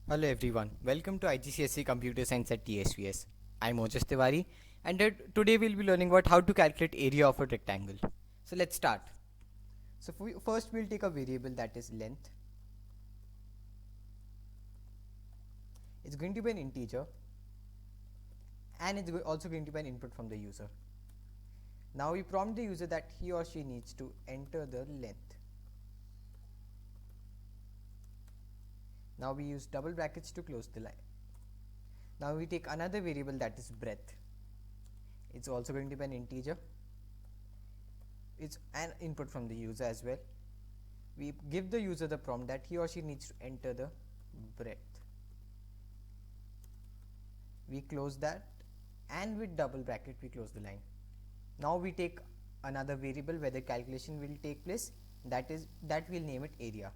Hello everyone, welcome to IGCSE Computer Science at TSVS. I'm Ojas Tiwari and today we'll be learning about how to calculate area of a rectangle. So let's start. So first we'll take a variable that is length. It's going to be an integer and it's also going to be an input from the user. Now we prompt the user that he or she needs to enter the length. Now we use double brackets to close the line. Now we take another variable that is breadth. It's also going to be an integer. It's an input from the user as well. We give the user the prompt that he or she needs to enter the breadth. We close that and with double bracket we close the line. Now we take another variable where the calculation will take place, that we'll name it area.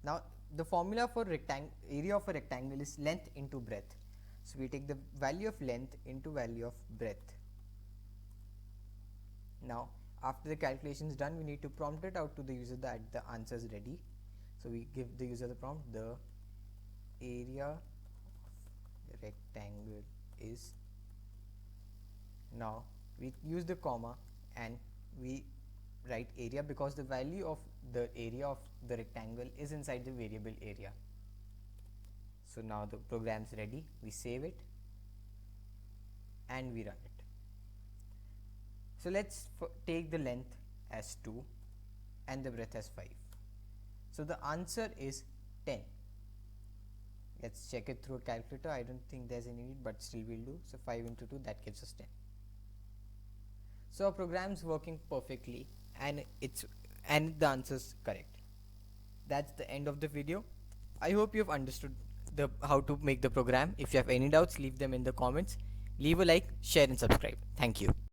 Now the formula for area of a rectangle is length into breadth. So we take the value of length into value of breadth. Now after the calculation is done, we need to prompt it out to the user that the answer is ready. So we give the user the prompt, the area of the rectangle is. Now we use the comma and we write area because the value of the area of the rectangle is inside the variable area. So now the program is ready, we save it and we run it. So let's take the length as 2 and the breadth as 5. So the answer is 10. Let's check it through a calculator. I don't think there's any need, but still we'll do. So 5 into 2, that gives us 10. So our program is working perfectly and the answer is correct. That's the end of the video. I hope you've understood how to make the program. If you have any doubts, leave them in the comments. Leave a like, share and subscribe. Thank you.